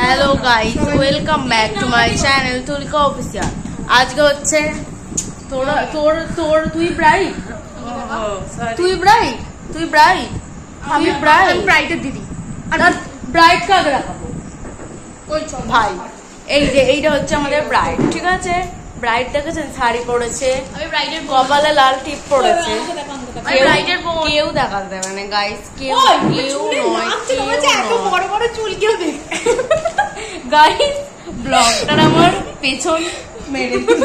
Hello guys, welcome back to my channel Tulika official. আজকে হচ্ছে তুই ব্রাইড ব্রাইডের দিদি ব্রাইড কাকে দেখাবো ভাই? এইটা হচ্ছে আমাদের ব্রাইড, ঠিক আছে? ব্রাইড দেখেছেন, শাড়ি পরেছে, কপালে লাল টিপ পরেছে। কেউ দেখাতে দেবে না গাইস, কেউ বড় বড় চুল কেউ দেখ গাইস। ব্লগটার আমার পেছন মেরে দিল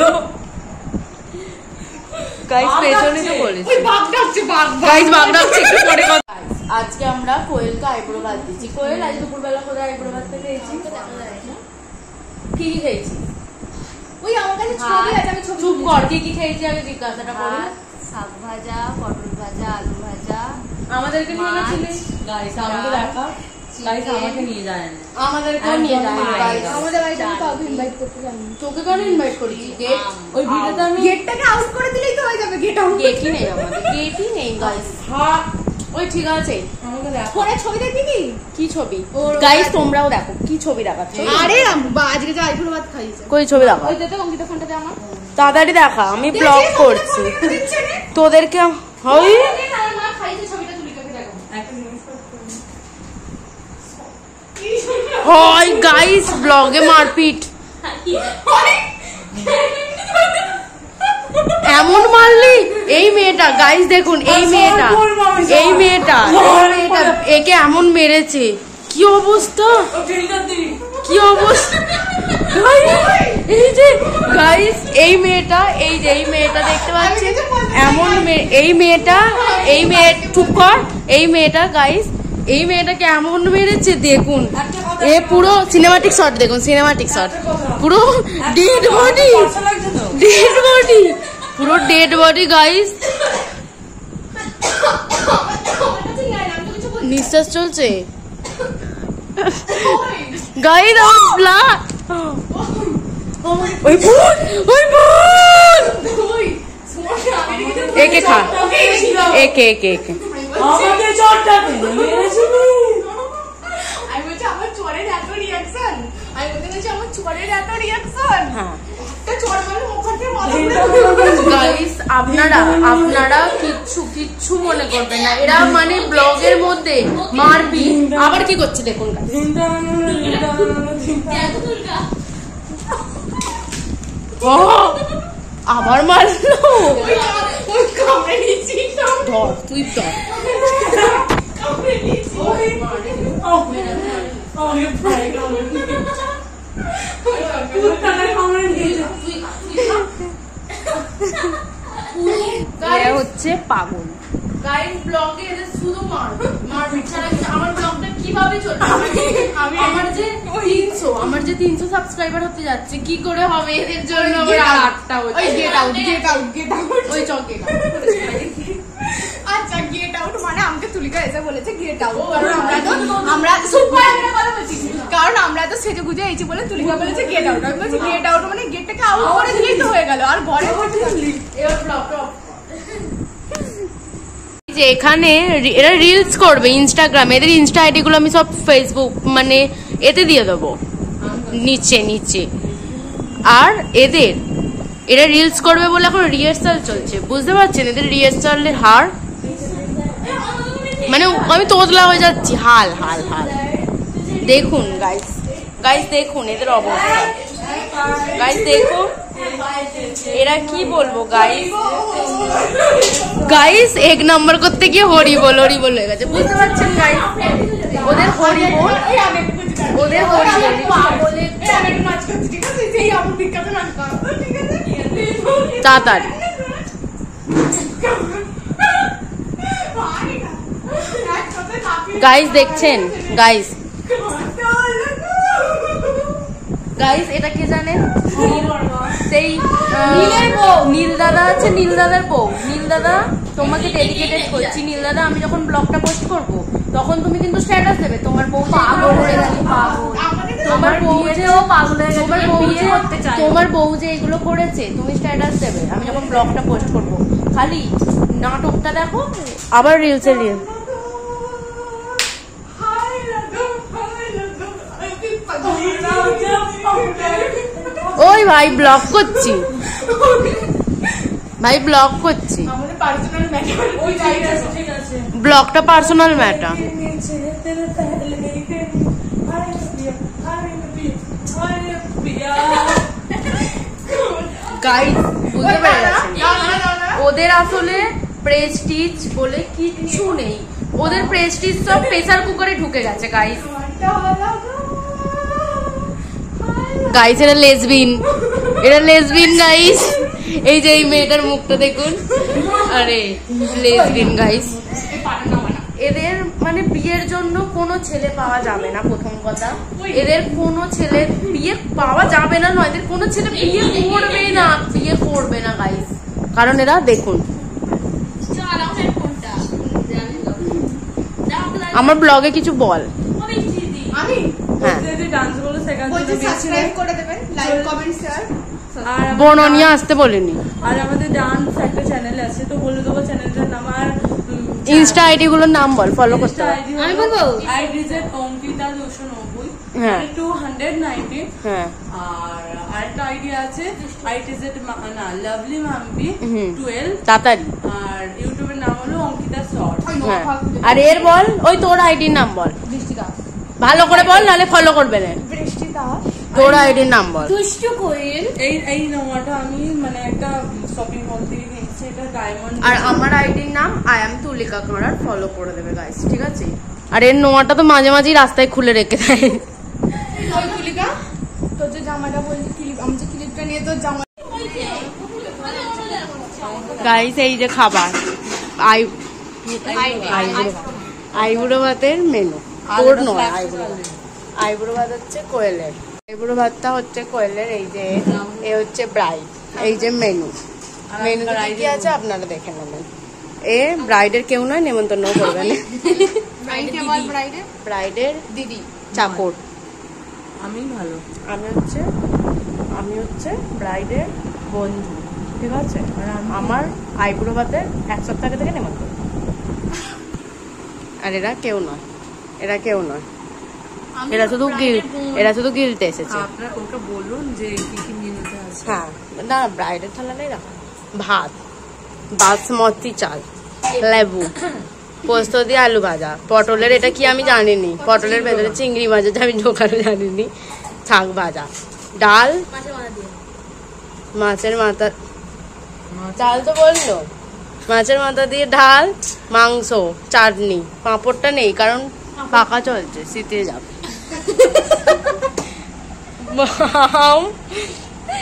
গাইস, পেছনে তো বলেছি গাইস, বাঘ ডাকছে একটু পরে কথা। আজকে আমরা কোয়েলকে আইব্রো ভাত দিচ্ছি। কোয়েল, আজ দুপুরবেলা কোথায় আইব্রো ভাত খেয়েছি? কি খেয়েছি? ওই আমার কাছে ছবি আছে, আমি ছবি। চুপ কর, কি খেয়েছি আগে জিজ্ঞাসাটা করো। শাক ভাজা, পটল ভাজা, আলু ভাজা। আমাদেরকে নিয়ে গেছিলিস গাইস, আমাকে দেখা গাইস, আমাকে নিয়ে যায় না, আমাদেরকেও নিয়ে যায় না গাইস। আমাদের বাড়িতে কাউকে ইনভাইট করতে যায়নি। তোকে কেন ইনভাইট করেছি? গেট ওই ভিডিওতে আমি গেটটাকে আউট করে দিলেই তো হয়ে যাবে। গেট আউট, গেটই নেই, আমাদের গেটই নেই গাইস। হ্যাঁ ওই ঠিক আছে, আমাকে দেখো। ফোনে ছবি দেখবি কি? কি ছবি গাইস? তোমরাও দেখো কি ছবি দেখাচ্ছ। আরে আজকে যে আইফোন ভাত খাইছে, কই ছবি দেখা? ওই তো অঙ্কিতা ফোনটাতে আমার। তাড়াতাড়ি দেখা, আমি ব্লগ করছি। তোদেরকে হই মা খাইছে, ছবিটা তুলিকাকে দেখো। হয় গাইস, ব্লগে মারপিট। এমন মারলি এই মেয়েটা গাইস, দেখুন এই মেয়েটা একে এমন মেরেছে। কি অবস্থা, কি অবস্থা এই যে গাইস, এই মেয়েটা দেখতে পাচ্ছি এমন এই মেয়েটা চুপ কর। এই মেয়েটা গাইস, এই মেয়েটাকে এমন মেরেছে দেখুন। এ পুরো সিনেমাটিক শট দেখুন, সিনেমাটিক শট। পুরো ডেড বডি গাইস। নিঃশ্বাস চলছে গাইস, ব্লাড। ওই একে খা, একে আমাকে চটটা দিল, মেরেছিলি। আমি বলছি আমার চোরের এত রিঅ্যাকশন, হ্যাঁ তো চোর মানে মুখে মাথা। গাইস, আপনারা কিচ্ছু মনে করবেন না, এরা মানে ব্লগের মধ্যে মারপিট। আবার কি করছে দেখুন, আবার মারলো। ধর তুই ধর। এরা হচ্ছে পাগল গাইস। ব্লগে এদের শুধু মারপিট ছাড়া আমার ব্লগটা কিভাবে চলবে? আমার যে 300 সাবস্ক্রাইবার হতে যাচ্ছে, কি করে হবে এদের জন্য? আমার 8টা হচ্ছে। গেট আউট ওই চকে আচ্ছা, গেট আউট মানে আমাকে তুলিকা এসে বলেছে গেট আউট। কারণ আমরা তো সেজে গুজে এইছি বলে তুলিকা বলেছে গেট আউট। আমি বলছি গেট আউট মানে গেটটাকে আউট করে দিলেই তো হয়ে গেল, আর ঘরে যে এখানে এরা রিলস করবে ইনস্টাগ্রামে। এদের ইনস্টা আইডি গুলো আমি সব ফেসবুক মানে এতে দিয়ে দেবো নিচে। আর এরা রিলস করবে বলে এখন রিহার্সাল চলছে, বুঝতে পারছেন? এদের রিহার্সালের হার মানে আমি তোতলা হয়ে যাচ্ছি। হাল দেখুন গাইস দেখুন এদের অবস্থা। গাইস দেখুন এরা কি বলবো গাইস 1 নম্বর করতে গিয়ে হরিবোল হয়ে গেছে, বুঝতে পারছেন গাইস? ওদের হরিবোল তাড়াতাড়ি। গাইস দেখছেন গাইস, এটা কে জানেন? সেই নীল দাদা আছে, নীল দাদার বউ। নীল দাদা, তোমাকে ডেডিকেটেড করছি। নীল দাদা, আমি যখন ব্লগটা পোস্ট করবো তখন তুমি কিন্তু স্ট্যাটাস দেবে তোমার বউ তোমার বউ যে এগুলো করেছে, তুমি স্ট্যাটাস দেবে আমি যখন ব্লগটা পোস্ট করবো। খালি নাটকটা দেখো, আবার রিলসে রিল। ভাই ভাই ব্লগ করছি, ভাই ব্লগ করছি, ব্লগটা পার্সোনাল ম্যাটার। গাইস বুঝতে পেরেছেন, ওদের আসলে প্রেস্টিজ বলে কিচ্ছু নেই, ওদের প্রেস্টিজ সব প্রেসার কুকারে ঢুকে গেছে। গাইস গাইস এরা লেসবিন, এরা লেসবিন গাইস। এই যে এই মেয়েটার মুখটা দেখুন, আরে লেসবিন গাইস। এদের মানে বিয়ের জন্য কোনো ছেলে পাওয়া যাবে না, প্রথম কথা। এদের কোনো ছেলে বিয়ে পাওয়া যাবে না নয়, এদের কোনো ছেলে বিয়ে করবে না, বিয়ে করবে না গাইস। কারণ এরা দেখুন, আমার ব্লগে কিছু বল। আমি বননিয়া আসতে বলিনি। আর আমাদের ডান্স একটা চ্যানেল আছে, তো বলে দেবো চ্যানেলটার নাম। আর ইনস্টা আইডি গুলোর নাম বল, ফলো করতে হবে। আমি বলবো আইডিজ অঙ্কিতা 290, হ্যাঁ 290। হ্যাঁ আর আরেকটা আইডি আছে আইটিজ না লাভলি মাম্পি 12 তাড়াতাড়ি। আর ইউটিউবের নাম হলো অঙ্কিতা শর্ট। হ্যাঁ আর এর বল, ওই তোর আইডির নাম বল, ভালো করে বল, নালে ফলো করবে না। তোর আইডির নাম বল। দুষ্টু কোয়েল। এই নামটা আমি মানে একটা শপিং মল থেকে কিনেছি, এটা ডায়মন্ড। আর আমার আইডির নাম আই এম তুলিকা করার, ফলো করে দেবে গাইস, ঠিক আছে? আর এর নোয়াটা তো মাঝে মাঝেই রাস্তায় খুলে রেখে দেয়। ওই তুলিকা তোর যে জামাটা বলছি ক্লিপ, আমি যে ক্লিপটা নিয়ে তোর জামা। গাইস এই যে খাবার, আইবুড়ো ভাতের মেনু। তোর নয় আইবুড়ো ভাত হচ্ছে কোয়েলের, আইবুড়ো ভাতটা হচ্ছে কোয়েলের। এই যে এ হচ্ছে ব্রাইড, এই যে মেনু। মেনু কি আছে আপনারা দেখে নেবেন। এ ব্রাইডের কেউ নয়, নেমন্তন্ন করবেন। ব্রাইডের দিদি, চাকর। আমি ভালো, আমি হচ্ছে ব্রাইডের বন্ধু, ঠিক আছে? আমার আইবুড়ো ভাতের এক সপ্তাহ আগে থেকে নেমন্তন্ন। আর এরা কেউ নয়, এরা কেউ নয়, এরা শুধু গিলতে এসেছে। আপনারা ওকে বলুন যে কি কি মেনুতে আছে। হ্যাঁ না, ব্রাইডের থালা নেই রাখা। ভাত, বাসমতি চাল, লেবু, পোস্ত দিয়ে আলু ভাজা, পটলের এটা কি আমি জানিনি, পটলের ভেতরে চিংড়ি মাছ আছে, আমি ঢোকানো জানিনি, শাক ভাজা, ডাল, মাছের মাথা, চাল তো বললো, মাছের মাথা দিয়ে ডাল, মাংস, চাটনি, পাঁপড়টা নেই কারণ পাকা চলছে, শীতে যাবে।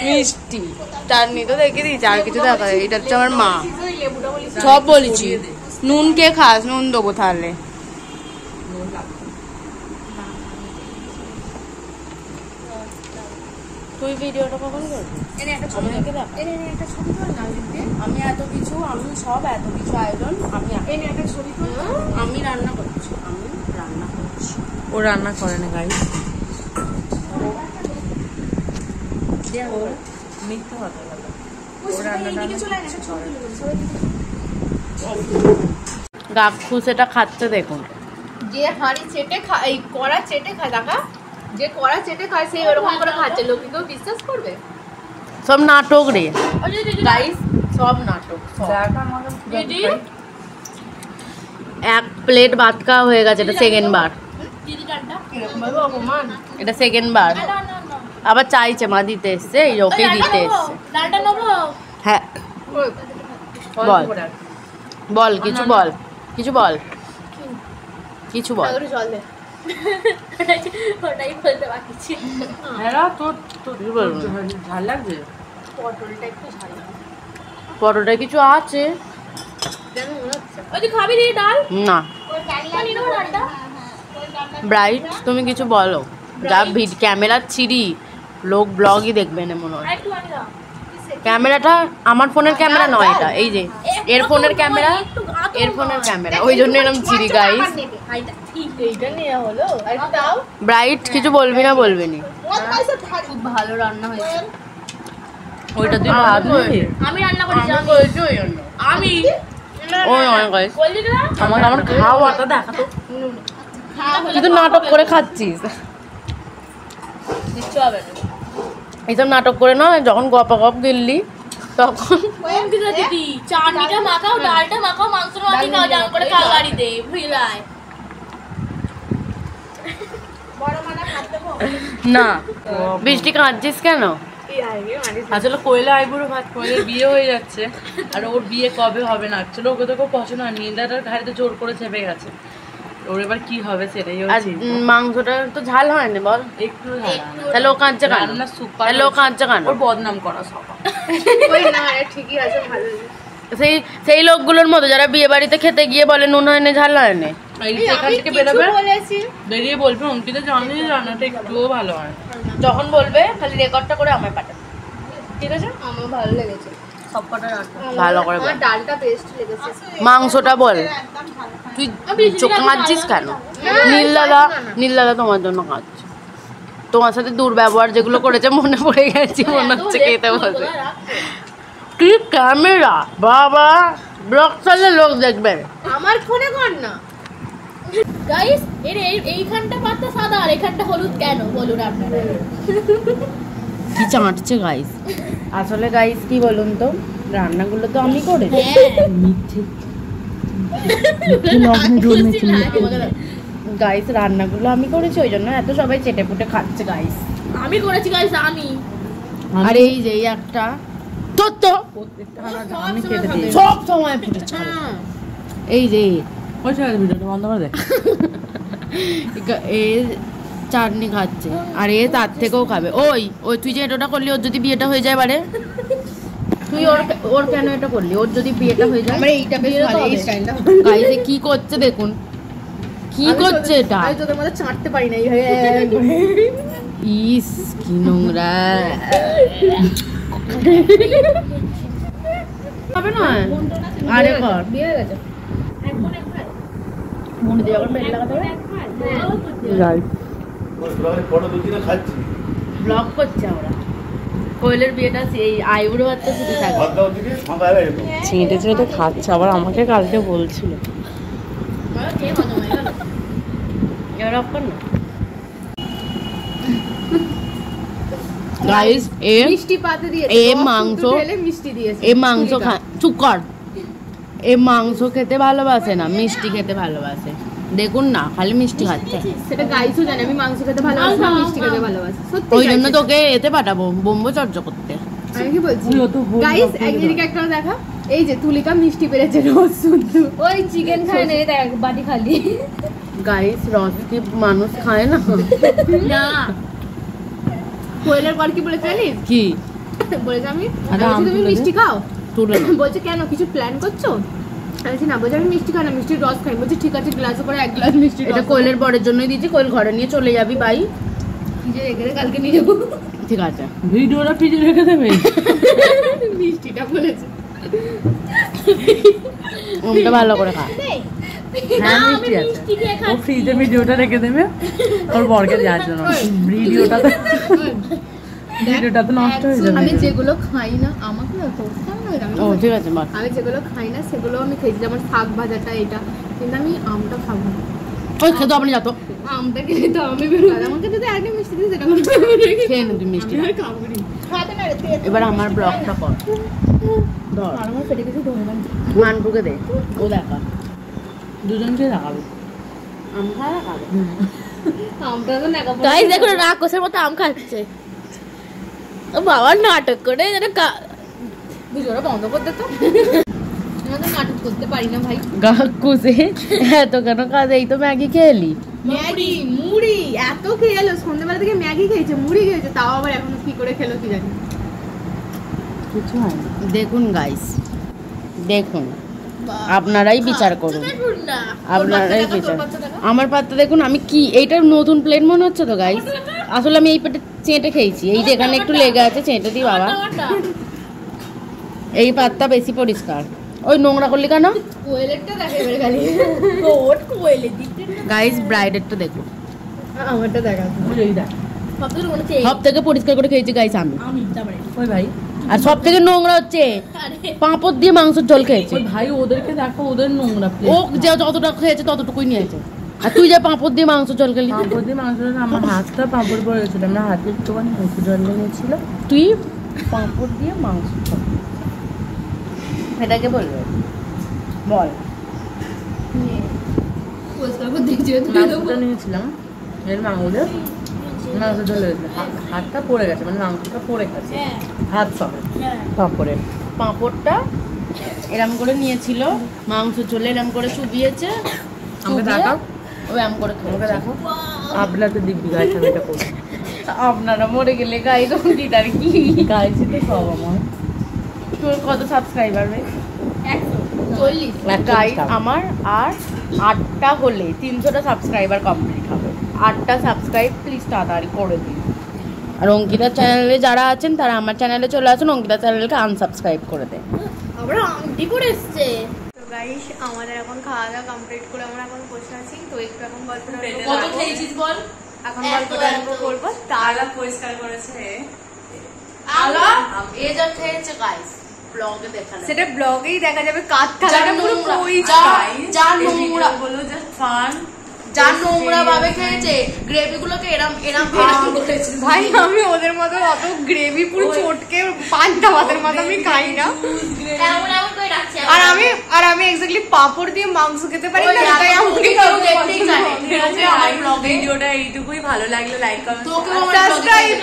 মিষ্টি, চাটনি তো দেখে দিয়েছি, আর কিছু দেখা যায়। এটা হচ্ছে আমার মা, সব বলেছি। নুন কে খাস? নুন দেবো তাহলে। তুই ভিডিওটা কখন করবি? আমি এত কিছু, আমি সব এত কিছু আয়োজন, আমি রান্না করছি, ও রান্না করে না গাইস, মিথ্যা কথা বলে। গাক্ষু সেটা খাচ্ছে দেখুন। যে হাঁড়ি চেটে খায়, এই কড়া চেটে খায়, দেখা যে কড়া চেটে খায় সেই ওরকম করে খাচ্ছে, লোকে কেউ বিশ্বাস করবে? সব নাটক রে গাইস, সব নাটক। এক প্লেট ভাত খাওয়া হয়ে গেছে, এটা সেকেন্ড বার, এটা সেকেন্ড বার। আবার চাইছে, মা দিতে এসছে, এই ওকে দিতে এসছে। হ্যাঁ বল বল, কিছু বল, কিছু বল, কিছু বল। ঝাল লাগছে, পটলটা কিছু আছে না। ব্রাইট তুমি কিছু বলো, যা ক্যামেরা ছিড়ি, লোক ব্লগই দেখবে না মনে হয়। ক্যামেরাটা আমার ফোনের ক্যামেরা নয়, এটা এই যে এর ফোনের ক্যামেরা, এর ফোনের ক্যামেরা, ওই জন্য এরকম ছিড়ি গাইস। ব্রাইট কিছু বলবি না? বলবি নি? খুব ভালো রান্না হয়েছে। ওইটা তুই ভাত নিবি? আমি রান্না করেছি, আমি ওই নয় গাইস, আমার খাওয়াটা দেখা তো, তুই তো নাটক করে খাচ্ছিস। কিচ্ছু হবে না। এইসব নাটক করে না, যখন গপা গপ গিললি তখন দিদি চাটনিটা মাখাও, ডালটা মাখাও, মাংসটা মাখি খাও, জাম করে খাও গাড়িতে ভিড়ায়। না বৃষ্টি কাঁদছিস কেন? আসলে কোয়েলা আইবুড়ো ভাত, কোয়েলের বিয়ে হয়ে যাচ্ছে আর ওর বিয়ে কবে হবে না, অ্যাকচুয়ালি ওকে তো খুব পছন্দ হয়, নীলাটার ঘাড়িতে জোর করে চেপে গেছে, ওর এবার কি হবে সেটাই আর হচ্ছে। মাংসটা তো ঝাল হয়নি বল, একটু ঝাল। তাহলে ও কাঁদছে কেন? রান্না সুপার, তাহলে ও কাঁদছে কেন? ওর বদনাম করা সব। ঠিকই আছে, ভালো। সেই লোকগুলোর মতো যারা বিয়ে বাড়িতে খেতে গিয়ে বলে নুন হয়নি ঝাল হয়নি, এখান থেকে বেরোবে, বেরিয়ে বলবে অঙ্কিতা জানি রান্নাটা একটুও ভালো হয়। যখন বলবে খালি রেকর্ডটা করে আমায় পাঠাবে, ঠিক আছে? আমার ভালো লেগেছে, সবকটা ভালো করে বল। আমার ডালটা বেস্ট লেগেছে। মাংসটা বল, তুই চোখ কাঁদছিস কেন? নীল দাদা তোমার জন্য কাঁদছে, তোমার সাথে দুর্ব্যবহার যেগুলো করেছে মনে পড়ে গেছে, মনে হচ্ছে খেতে বসে। কি ক্যামেরা বাবা, ব্লগ চাললে লোক দেখবে। আমার ফোনে কর না গাইস, এর এইখানটা পাতা সাদা আর এখানটা হলুদ কেন বলুন আপনারা? কি চাটছে গাইস, আসলে গাইস কি বলুন তো, রান্নাগুলো তো আমি করেছি। গাইস রান্নাগুলো আমি করেছি, ওই জন্য এত সবাই চেটে পুটে খাচ্ছে গাইস। আমি করেছি গাইস, আমি। আর এই যে এই একটা তোর তো আমি খেতে দিই সব সময় ফুটে ছাড়ে। এই যে ওই ছেড়ে ভিডিওটা বন্ধ করে দে। এ চাটনি খাচ্ছে, আর এ তার থেকেও খাবে। ওই ওই তুই যে এটা করলি, ওর যদি বিয়েটা হয়ে যায় বারে, তুই ওর কেন এটা করলি? ওর যদি বিয়েটা হয়ে যায়, আমার এইটা বেশ ভালো, এই স্টাইলটা। গাইস কি করছে দেখুন, কি করছে এটা? আমি তোদের মধ্যে চাটতে পারি না, ইস কি নোংরা হবে না। আরে কর বিয়ে হয়ে গেছে। মনে দিয়ে আবার পেট লাগাতে হবে। ব্লগ করছে আমরা, কোয়েলের বিয়েটা সেই আইবুড়ো বাচ্চা শুধু থাকবে, ছেঁটে ছেঁটে খাচ্ছে, আবার আমাকে কালকে বলছিল। এবার অফ কর না গাইস। এ মিষ্টি পাতে দিয়েছে, এ মাংস ঢেলে মিষ্টি দিয়েছে। এ মাংস চুপ কর, এ মাংস খেতে ভালোবাসে না, মিষ্টি খেতে ভালোবাসে। দেখুন না খালি মিষ্টি খাচ্ছে, সেটা গাইসও জানে আমি মাংস খেতে ভালোবাসি না, মিষ্টি খেতে ভালোবাসি। সত্যি ওই জন্য তোকে এতে পাঠাবো ব্রহ্মচর্য করতে। আমি কি বলছি গাইস, একদিকে একটা দেখা, এই যে তুলিকা মিষ্টি পেরেছে রোজ শুদ্ধ, ওই চিকেন খায় না, দেখ বাটি খালি। গাইস রস কি মানুষ খায় না? না কোয়েলের পর কি বলেছে জানিস? কি বলেছে আমি আরে বলছি, আম তুমি তুলে মিষ্টি খাও? তুলে না। বলছে কেন, কিছু প্ল্যান করছো? আমি বলছি না, বলছে আমি মিষ্টি খাই না, মিষ্টির রস খাই। বলছি ঠিক আছে, গ্লাসে করে এক গ্লাস মিষ্টি। এটা কোয়েলের বরের জন্যই দিয়েছি, কোয়েল ঘরে নিয়ে চলে যাবি বাই, ফ্রিজে রেখে দে, কালকে নিয়ে যাবো। ঠিক আছে? ভিডিওটা ফ্রিজে রেখে দেবে। মিষ্টিটা বলেছে। ওটা ভালো করে খা। হ্যাঁ মিষ্টি আছে, মিষ্টি দিয়ে ও ফ্রিজে ভিডিওটা রেখে দেবে, ওর বরকে দেওয়ার জন্য। ভিডিওটা তো নষ্ট হয়ে যাবে। আমি যেগুলো খাই না, আমাকে এত ও ঠিক আছে বল। আমি যেগুলো খাই না সেগুলো আমি খেয়েছি, যেমন শাক ভাজাটা এটা, কিন্তু আমি আমটা খাবো না। ওই খেতে আপনি যাতো আমটা খেলে তো আমি বেরোবো, আমাকে যদি একটা মিষ্টি দিই সেটা কোনো খেয়ে নে তুই মিষ্টি। খাবো না। এবার আমার ব্লগটা কর, ধর আমার পেটে কিছু ধরে না। মানটুকে দে, ও দেখা দুজনকে দেখাবো। আম খাওয়া খাবে। আমটা তো নাকা গাইস দেখো না, রাক্ষসের মতো আম খাচ্ছে। ও বাবা নাটক করে যেন ভিডিওটা বন্ধ করতে তো। আমি তো নাটক করতে পারি না ভাই। গাকুসে এত কেন কাজ? এই তো ম্যাগি খেলি। ম্যাগি মুড়ি এত খেলো, সন্ধ্যাবেলা থেকে ম্যাগি খেয়েছে, মুড়ি খেয়েছে, তাও আবার এখনো কি করে খেলো কি জানি। কিছু হয় না। দেখুন গাইস, দেখুন আপনারাই বিচার করুন, আপনারাই বিচার। আমার পাত্তা দেখুন, আমি কি এইটা নতুন প্লেন মনে হচ্ছে তো গাইস? আসলে আমি এই পেটে চেঁটে খেয়েছি, এই যে এখানে একটু লেগে আছে, চেঁটে দিই বাবা। এই পাত্তা বেশি পরিষ্কার। ওই নোংরা করলি কেন? কোয়েলেরটা দেখে এবারে খালি। ওট কোয়েলে দিতে গাইস ব্রাইডেরটা দেখুন, আমারটা দেখা। এই দেখ, সবথেকে মনে হচ্ছে সব থেকে পরিষ্কার করে খেয়েছি গাইস আমি। আমি তারপরে ওই ভাই, আর সব থেকে নোংরা হচ্ছে আরে পাঁপড় দিয়ে মাংসের ঝোল খেয়েছে। ওই ভাই ওদেরকে দেখো, ওদের নোংরা ও প্লেট। যে যতটা খেয়েছে ততটুকুই নিয়েছে। আর তুই যা পাঁপড় দিয়ে মাংস জল খেলি পাঁপড় দিয়ে মাংস আমার হাতটা পাঁপড় পড়ে গেছিল, আমার হাতের একটুখানি মাংস জল লেগেছিল। তুই পাঁপড় দিয়ে মাংস জল এটাকে বলবে বল। মাংসটা নিয়েছিলাম এর মাংসে মাংস জল লেগেছিল, হাতটা পড়ে গেছে, মানে মাংসটা পড়ে গেছে হাত সমেত পাঁপড়ের। পাঁপড়টা এরম করে নিয়েছিল, মাংস চলে এরম করে চুবিয়েছে, আমাকে দেখাও, ও এরম করে আমাকে দেখো। আপনাদের দিব্যি গাইছে আমি এটা করি। আপনারা মরে গেলে গাইজ দিদার কি গাইছি তো সব আমার। তোর কত সাবস্ক্রাইবার রে? 140 গাইজ আমার আর 8টা হলে 300টা সাবস্ক্রাইবার কমপ্লিট হবে। 8টা সাবস্ক্রাইব প্লিজ তাড়াতাড়ি করে দিন। আর অঙ্কিতা চ্যানেলে যারা আছেন তারা আমার চ্যানেলে চলে আসুন, অঙ্কিতা চ্যানেলকে আনসাবস্ক্রাইব করে দেন। আমরা আংটি পরে এসছে। তো গাইস আমাদের এখন খাওয়া দাওয়া কমপ্লিট করে আমরা এখন বসে আছি, তো একটু এখন গল্পটা কত খেয়েছিস বল? এখন গল্পটা আরম্ভ করবো। তার পরিষ্কার করেছে আলা এ যা খেয়েছে গাইস ব্লগে দেখা যাবে, সেটা ব্লগেই দেখা যাবে। কাত থালাটা পুরো যা নোংরা বলো, যা ফান, যা নোংরা ভাবে খেয়েছে গ্রেভি গুলোকে এরম এরম এরম করেছে। ভাই আমি ওদের মতো অত গ্রেভি পুরো চটকে পান্তা ভাতের মতো আমি খাই না। এমন এমন করে রাখছে। আর আমি এক্স্যাক্টলি পাপড় দিয়ে মাংস খেতে পারি না, তাই আমাকে কেউ দেখতেই জানে। আমার ব্লগ ভিডিওটা এইটুকুই, ভালো লাগলে লাইক কমেন্ট সাবস্ক্রাইব।